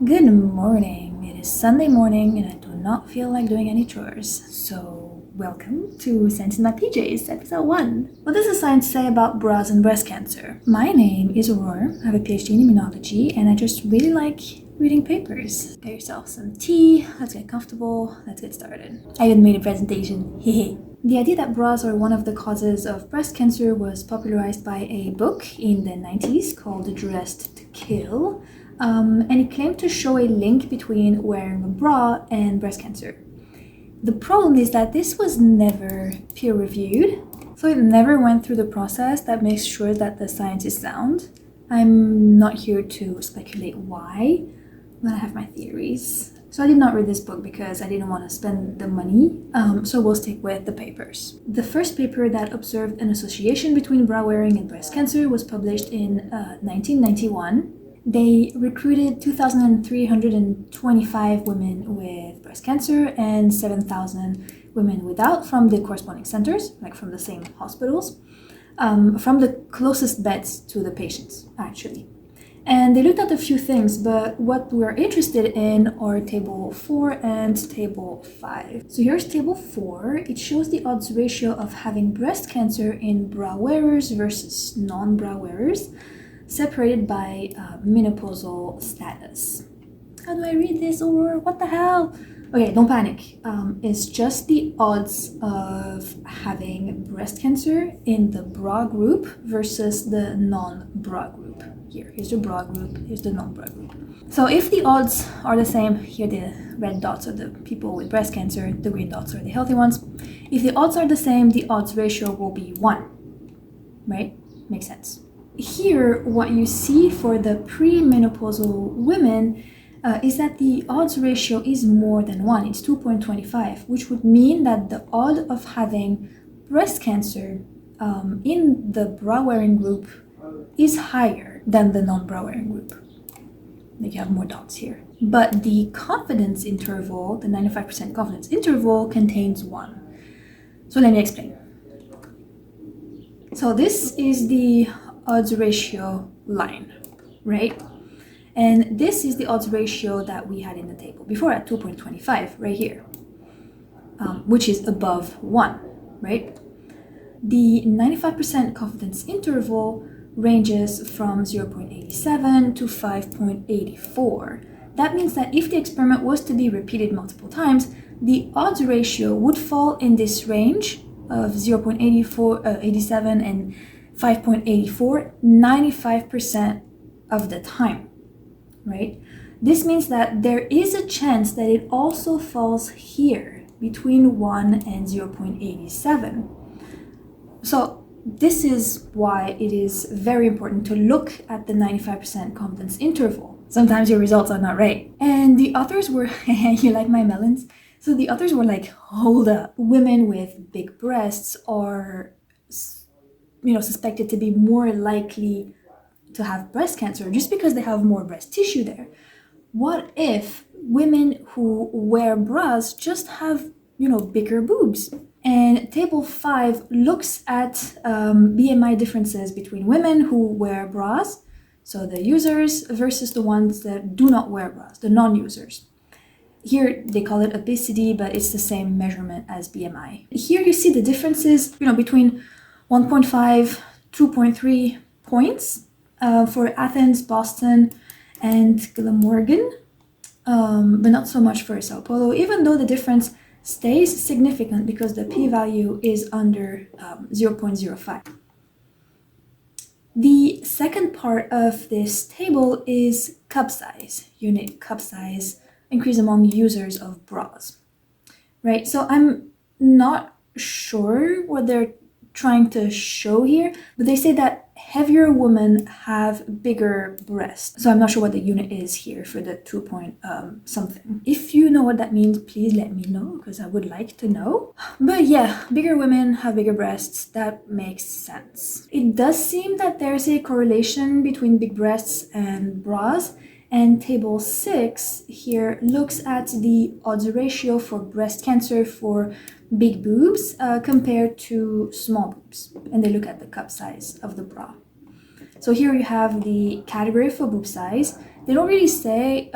Good morning. It is Sunday morning and I do not feel like doing any chores. So, welcome to Science in My PJs, episode 1. What does the science say about bras and breast cancer? My name is Aurora. I have a PhD in immunology and I just really like reading papers. Get yourself some tea, let's get comfortable, let's get started. I even made a presentation, hehe. The idea that bras are one of the causes of breast cancer was popularized by a book in the 90s called Dressed to Kill. And it claimed to show a link between wearing a bra and breast cancer. The problem is that this was never peer-reviewed, so it never went through the process that makes sure that the science is sound. I'm not here to speculate why, but I have my theories. So I did not read this book because I didn't want to spend the money, so we'll stick with the papers. The first paper that observed an association between bra wearing and breast cancer was published in 1991. They recruited 2,325 women with breast cancer and 7,000 women without from the corresponding centers, like from the same hospitals, from the closest beds to the patients, actually. And they looked at a few things, but what we're interested in are table 4 and table 5. So here's table 4. It shows the odds ratio of having breast cancer in bra wearers versus non-bra wearers, separated by menopausal status. How do I read this, or what the hell? Okay, don't panic. It's just the odds of having breast cancer in the bra group versus the non-bra group. Here's the bra group, here's the non-bra group. So if the odds are the same, here the red dots are the people with breast cancer, the green dots are the healthy ones. If the odds are the same, the odds ratio will be 1, right? Makes sense. Here, what you see for the premenopausal women is that the odds ratio is more than 1. It's 2.25, which would mean that the odd of having breast cancer in the bra-wearing group is higher than the non-bra-wearing group. Like you have more dots here. But the confidence interval, the 95% confidence interval, contains 1. So let me explain. So this is the odds ratio line, right? And this is the odds ratio that we had in the table before at 2.25 right here, which is above 1, right? The 95% confidence interval ranges from 0.87 to 5.84. That means that if the experiment was to be repeated multiple times, the odds ratio would fall in this range of 0.87 and 5.84 95% of the time, right? This means that there is a chance that it also falls here between 1 and 0.87. So this is why it is very important to look at the 95% confidence interval. Sometimes your results are not right. And the authors were, you like my melons? So the authors were like, hold up, women with big breasts are suspected to be more likely to have breast cancer just because they have more breast tissue there. What if women who wear bras just have, bigger boobs? And table 5 looks at BMI differences between women who wear bras, so the users, versus the ones that do not wear bras, the non-users. Here they call it obesity, but it's the same measurement as BMI. Here you see the differences, between 1.5, 2.3 points for Athens, Boston, and Glamorgan, but not so much for Sao Paulo, even though the difference stays significant because the p-value is under 0.05. The second part of this table is cup size, unit cup size increase among users of bras, right? So I'm not sure what they're trying to show here, but they say that heavier women have bigger breasts. So I'm not sure what the unit is here for the 2 point something. If you know what that means, please let me know because I would like to know. But yeah, bigger women have bigger breasts. That makes sense. It does seem that there's a correlation between big breasts and bras. And table 6 here looks at the odds ratio for breast cancer for big boobs compared to small boobs. And they look at the cup size of the bra. So here you have the category for boob size, They don't really say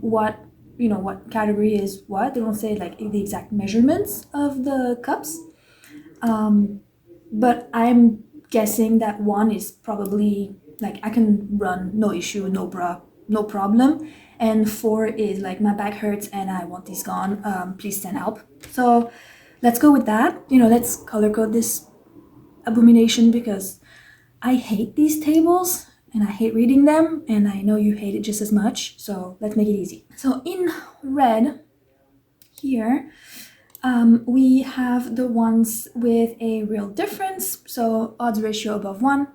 what what category is what. They don't say like the exact measurements of the cups. But I'm guessing that 1 is probably like I can run no issue, no problem. And 4 is like my back hurts and I want these gone. Please send help. So let's go with that. Let's color code this abomination because I hate these tables and I hate reading them, and I know you hate it just as much. So let's make it easy. So in red here, we have the ones with a real difference, so odds ratio above 1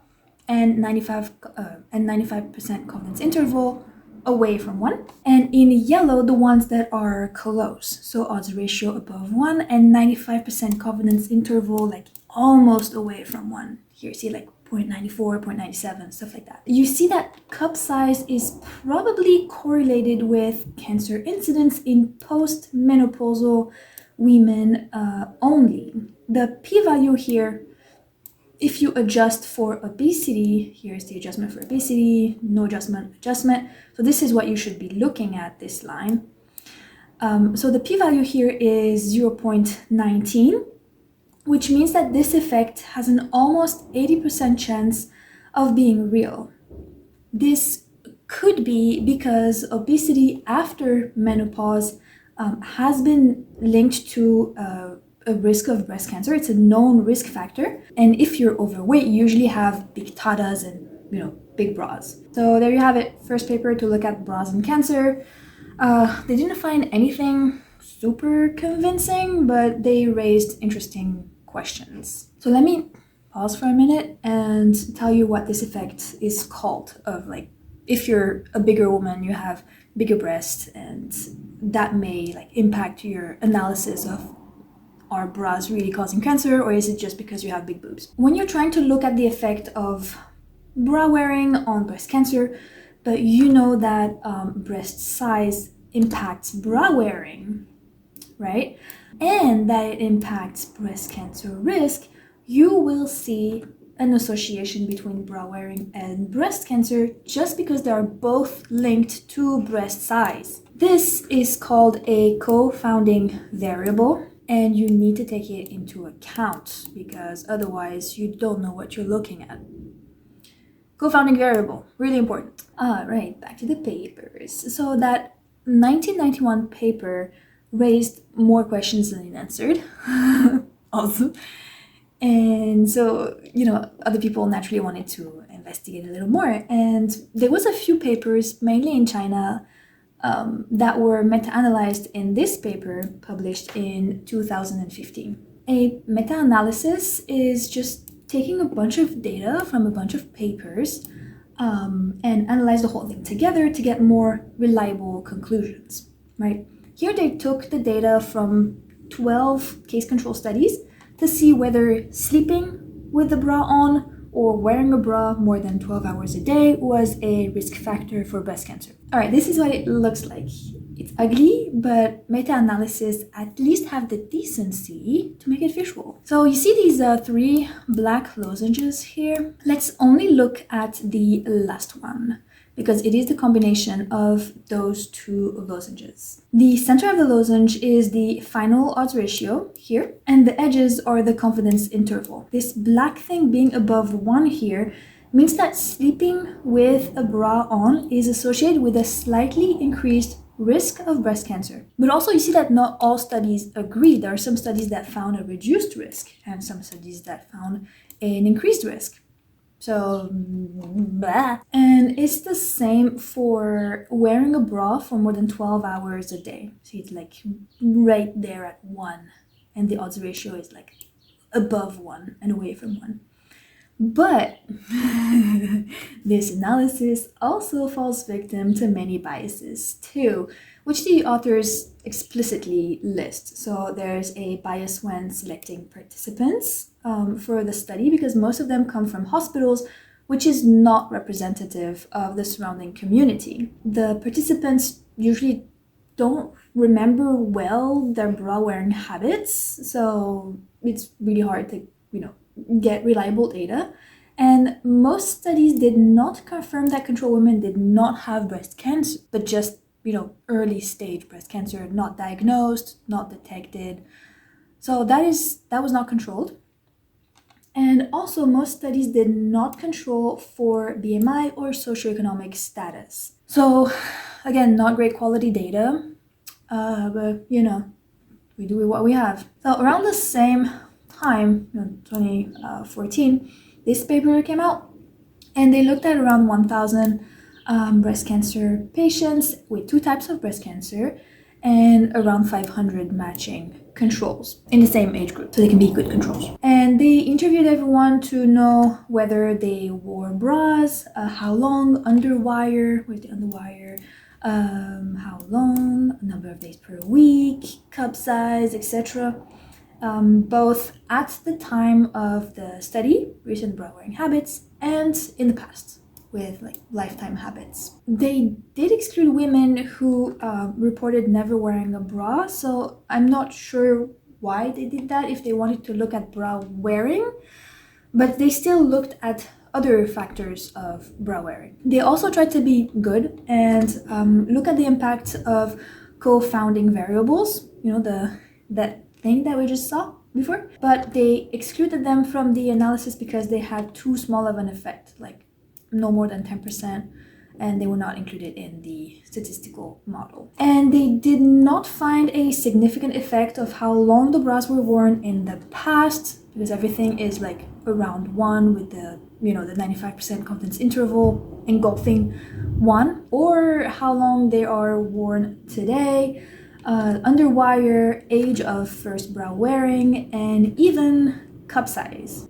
and 95% confidence interval away from 1. And in yellow, the ones that are close, so odds ratio above 1 and 95% confidence interval like almost away from 1. Here, see like 0.94, 0.97, stuff like that. You see that cup size is probably correlated with cancer incidence in post-menopausal women only. The p-value here, if you adjust for obesity, here's the adjustment for obesity, no adjustment. So this is what you should be looking at, this line. So the p-value here is 0.19, which means that this effect has an almost 80% chance of being real. This could be because obesity after menopause has been linked to a risk of breast cancer. It's a known risk factor. And if you're overweight, you usually have big tatas and big bras. So there you have it. First paper to look at bras and cancer. They didn't find anything super convincing, but they raised interesting questions. So let me pause for a minute and tell you what this effect is called, of like if you're a bigger woman, you have bigger breasts, and that may like impact your analysis of are bras really causing cancer, or is it just because you have big boobs? When you're trying to look at the effect of bra wearing on breast cancer, but you know that breast size impacts bra wearing, right? And that it impacts breast cancer risk, you will see an association between bra wearing and breast cancer just because they are both linked to breast size. This is called a confounding variable, and you need to take it into account because otherwise you don't know what you're looking at. Confounding variable, really important. All right, back to the papers. So that 1991 paper raised more questions than it answered also. And so, other people naturally wanted to investigate a little more. And there was a few papers, mainly in China, that were meta-analyzed in this paper published in 2015. A meta-analysis is just taking a bunch of data from a bunch of papers and analyze the whole thing together to get more reliable conclusions, right? Here they took the data from 12 case control studies to see whether sleeping with the bra on or wearing a bra more than 12 hours a day was a risk factor for breast cancer. All right, this is what it looks like. It's ugly, but meta-analysis at least have the decency to make it visual. So you see these 3 black lozenges here? Let's only look at the last one, because it is the combination of those 2 lozenges. The center of the lozenge is the final odds ratio here, and the edges are the confidence interval. This black thing being above 1 here means that sleeping with a bra on is associated with a slightly increased risk of breast cancer. But also you see that not all studies agree. There are some studies that found a reduced risk and some studies that found an increased risk. So, blah. And it's the same for wearing a bra for more than 12 hours a day. See, it's like right there at 1, and the odds ratio is like above 1 and away from 1. But this analysis also falls victim to many biases too, which the authors explicitly list. So there's a bias when selecting participants for the study because most of them come from hospitals, which is not representative of the surrounding community. The participants usually don't remember well their bra wearing habits, so it's really hard to, get reliable data. And most studies did not confirm that control women did not have breast cancer, but just, early stage breast cancer, not diagnosed, not detected. So that was not controlled. And also, most studies did not control for BMI or socioeconomic status. So, again, not great quality data, but we do what we have. So, around the same time, 2014, this paper came out, and they looked at around 1,000 breast cancer patients with 2 types of breast cancer and around 500 matching controls in the same age group, so they can be good controls. And they interviewed everyone to know whether they wore bras, how long, underwire, where's the underwire, how long, number of days per week, cup size, etc. Both at the time of the study, recent bra wearing habits, and in the past with lifetime habits. They did exclude women who reported never wearing a bra, so I'm not sure why they did that, if they wanted to look at bra wearing, but they still looked at other factors of bra wearing. They also tried to be good and look at the impact of co-founding variables, that thing that we just saw before, but they excluded them from the analysis because they had too small of an effect, no more than 10%, and they were not included in the statistical model. And they did not find a significant effect of how long the bras were worn in the past, because everything is around 1 with the the 95% confidence interval engulfing 1, or how long they are worn today, underwire, age of first bra wearing, and even cup size.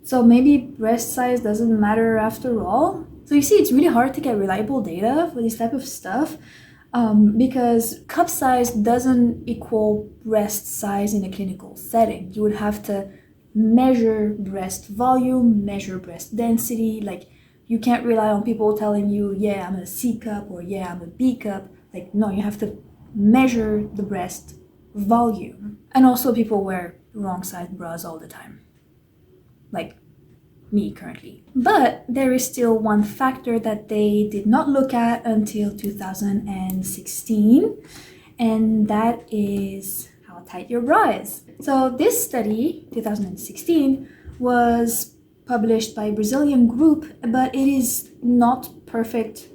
So maybe breast size doesn't matter after all. So you see, it's really hard to get reliable data for this type of stuff, because cup size doesn't equal breast size in a clinical setting. You would have to measure breast volume, measure breast density. You can't rely on people telling you, yeah, I'm a C cup, or yeah, I'm a B cup. No, you have to measure the breast volume. And also, people wear wrong size bras all the time, like me currently. But there is still one factor that they did not look at until 2016, and that is how tight your bra is. So this study, 2016, was published by a Brazilian group, but it is not perfect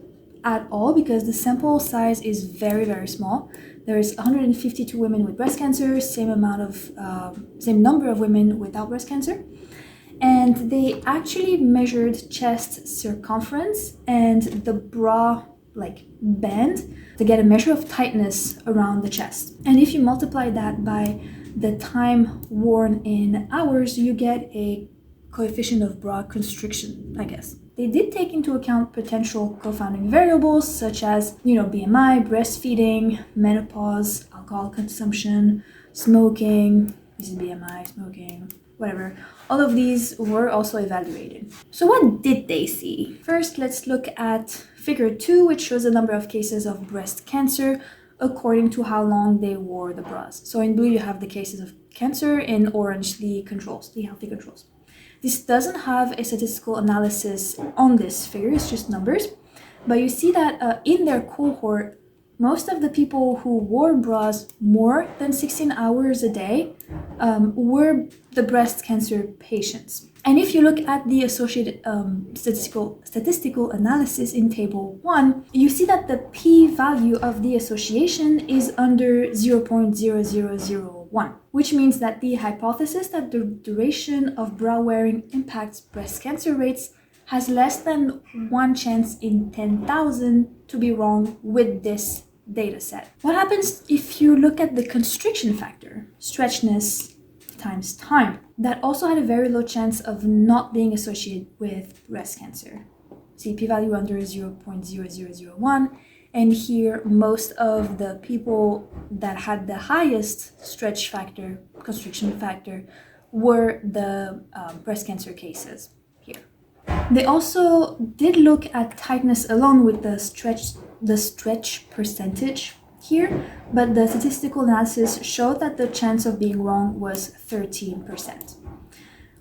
at all because the sample size is very, very small. There's 152 women with breast cancer, same number of women without breast cancer. And they actually measured chest circumference and the bra band to get a measure of tightness around the chest. And if you multiply that by the time worn in hours, you get a coefficient of bra constriction, I guess. They did take into account potential co-founding variables such as, BMI, breastfeeding, menopause, alcohol consumption, smoking, this is BMI, smoking, whatever. All of these were also evaluated. So what did they see? First, let's look at figure 2, which shows the number of cases of breast cancer according to how long they wore the bras. So in blue, you have the cases of cancer, in orange, the controls, the healthy controls. This doesn't have a statistical analysis on this figure, it's just numbers. But you see that in their cohort, most of the people who wore bras more than 16 hours a day were the breast cancer patients. And if you look at the associated statistical analysis in table 1, you see that the p-value of the association is under 0.0001, which means that the hypothesis that the duration of bra wearing impacts breast cancer rates has less than 1 chance in 10,000 to be wrong with this data set. What happens if you look at the constriction factor, stretchness times time? That also had a very low chance of not being associated with breast cancer. See, p-value under 0.0001, and here most of the people that had the highest stretch factor, constriction factor, were the breast cancer cases here. They also did look at tightness alone with the stretch percentage here, but the statistical analysis showed that the chance of being wrong was 13%.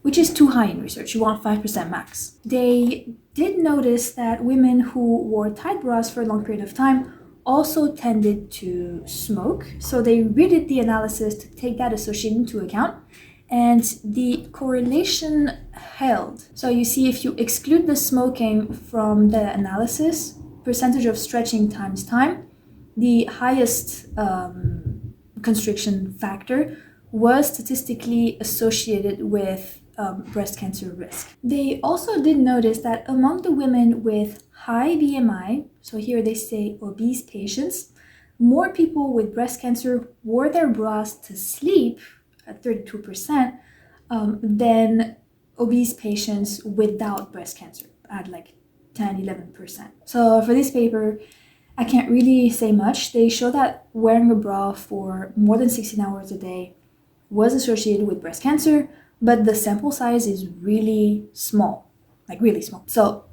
which is too high in research. You want 5% max. They did notice that women who wore tight bras for a long period of time also tended to smoke. So they redid the analysis to take that association into account, and the correlation held. So you see, if you exclude the smoking from the analysis, percentage of stretching times time, the highest constriction factor was statistically associated with breast cancer risk. They also did notice that among the women with high BMI, so here they say obese patients, more people with breast cancer wore their bras to sleep at 32% than obese patients without breast cancer at like 10-11%. So for this paper, I can't really say much. They show that wearing a bra for more than 16 hours a day was associated with breast cancer, but the sample size is really small, like really small. So,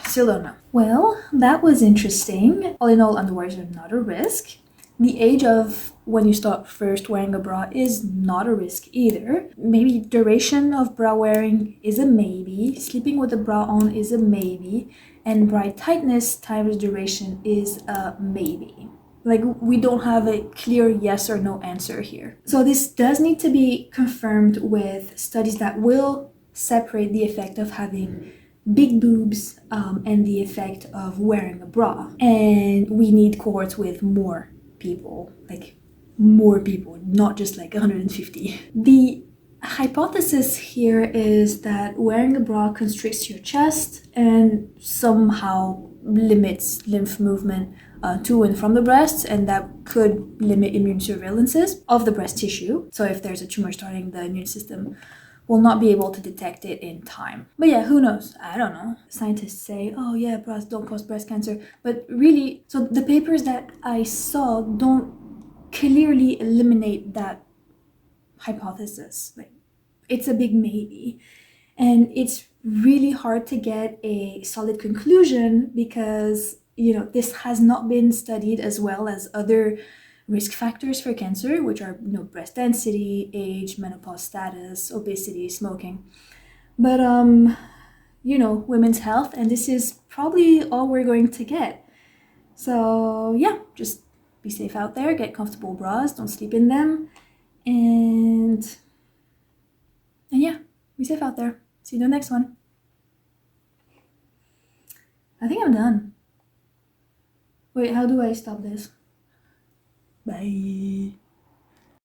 still don't know. Well, that was interesting. All in all, underwears are not a risk. The age of when you start first wearing a bra is not a risk either. Maybe duration of bra wearing is a maybe. Sleeping with a bra on is a maybe. And bra tightness times duration is a maybe. Like, we don't have a clear yes or no answer here. So this does need to be confirmed with studies that will separate the effect of having big boobs and the effect of wearing a bra. And we need cohorts with more people, like more people, not just like 150. The hypothesis here is that wearing a bra constricts your chest and somehow limits lymph movement to and from the breast, and that could limit immune surveillances of the breast tissue. So if there's a tumor starting, the immune system will not be able to detect it in time. But yeah, who knows? I don't know. Scientists say, oh yeah, bras don't cause breast cancer. But really, so the papers that I saw don't clearly eliminate that hypothesis. Like, it's a big maybe. And it's really hard to get a solid conclusion because, this has not been studied as well as other risk factors for cancer, which are, breast density, age, menopause status, obesity, smoking. But, women's health, and this is probably all we're going to get. So, yeah, just be safe out there, get comfortable bras, don't sleep in them, and yeah, be safe out there. See you in the next one. I think I'm done. Wait, how do I stop this? Bye.